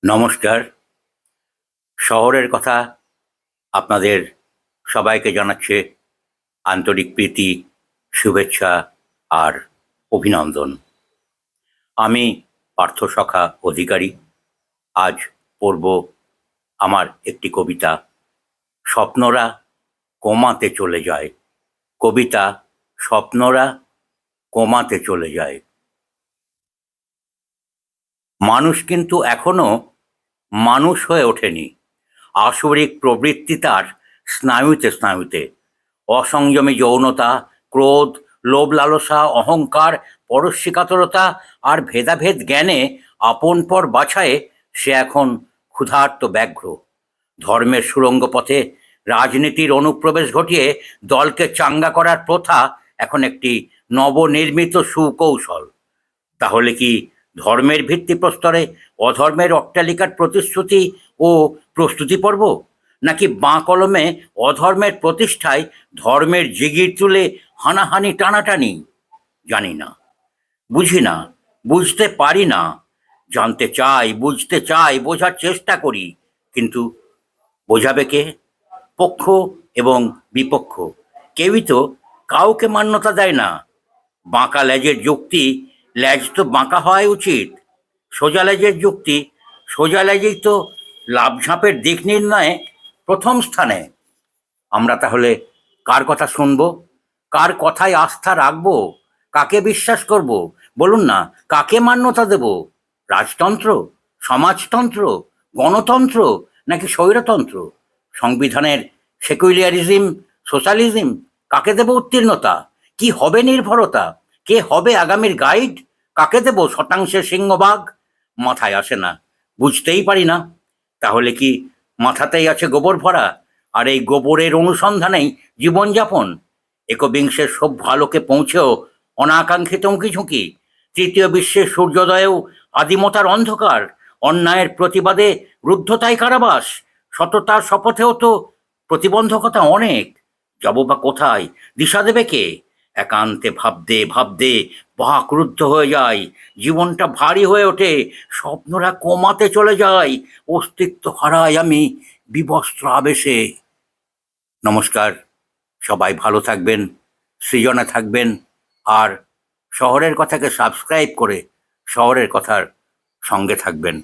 নমস্কার। শহরের কথা আপনাদের সবাইকে জানাচ্ছে আন্তরিক প্রীতি, শুভেচ্ছা আর অভিনন্দন। আমি পার্থসখা অধিকারী। আজ পড়ব আমার একটি কবিতা, স্বপ্নরা কোমাতে চলে যায়। কবিতা স্বপ্নরা কোমাতে চলে যায়। মানুষ কিন্তু এখনো মানুষ হয়ে ওঠেনি। আসরিক প্রবৃত্তি তার স্নায়ুতে স্নায়ুতে। অসংযমী যৌনতা, ক্রোধ, লোভ লালসা, অহংকার, পরশ্রীকাতরতা আর ভেদাভেদ জ্ঞানে আপন পর বাছায়ে সে এখন ক্ষুধার্ত ব্যাঘ্র। ধর্মের সুড়ঙ্গ পথে রাজনীতির অনুপ্রবেশ ঘটিয়ে দলকে চাঙ্গা করার প্রথা এখন একটি নবনির্মিত সুকৌশল। তাহলে কি ধর্মের ভিত্তিপ্রস্তরে অধর্মের অট্টালিকার প্রতিশ্রুতি ও প্রস্তুতি পর্ব, নাকি বাঁ কলমে অধর্মের প্রতিষ্ঠায় ধর্মের জিগির তুলে হানাহানি টানাটানি? জানি না, বুঝি না, বুঝতে পারি না। জানতে চাই, বুঝতে চাই, বোঝার চেষ্টা করি, কিন্তু বোঝাবে কে? পক্ষ এবং বিপক্ষ কেউই তো কাউকে মান্যতা দেয় না। বাঁকা লেজের যুক্তি, লেজ তো বাঁকা হওয়াই উচিত। সোজা লেজের যুক্তি, সোজা লেজেই তো লাভঝাঁপের দিক নির্ণয়ে প্রথম স্থানে। আমরা তাহলে কার কথা শুনব? কার কথায় আস্থা রাখবো? কাকে বিশ্বাস করব? বলুন না, কাকে মান্যতা দেব? রাজতন্ত্র, সমাজতন্ত্র, গণতন্ত্র, নাকি স্বৈরতন্ত্র? সংবিধানের সেকুলারিজম, সোশ্যালিজম, কাকে দেব উত্তীর্ণতা? কি হবে নির্ভরতা? কে হবে আগামীর গাইড? কাকে দেব শতাংশের সিংহভাগ? মাথায় আসে না, বুঝতেই পারি না। তাহলে কি মাথাতেই আছে গোবর ভরা, আর এই গোবরের অনুসন্ধানেই জীবনযাপন? একবিংশের সভ্য আলোকে পৌঁছেও অনাকাঙ্ক্ষিত উঁকি ঝুঁকি, তৃতীয় বিশ্বের সূর্যোদয়েও আদিমতার অন্ধকার, অন্যায়ের প্রতিবাদে রুদ্ধতাই কারাবাস, সততার শপথেও তো প্রতিবন্ধকতা অনেক। যাব বা কোথায়? দিশা দেবে কে? একান্তে ভাবতে ভাবতে বাক রুদ্ধ হয়ে যায়, জীবনটা ভারী হয়ে ওঠে, স্বপ্নরা কমাতে চলে যায়, অস্তিত্ব হারাই আমি বিবস্ত্র আবেশে। নমস্কার, সবাই ভালো থাকবেন, সৃজনে থাকবেন, আর শহরের কথাকে সাবস্ক্রাইব করে শহরের কথার সঙ্গে থাকবেন।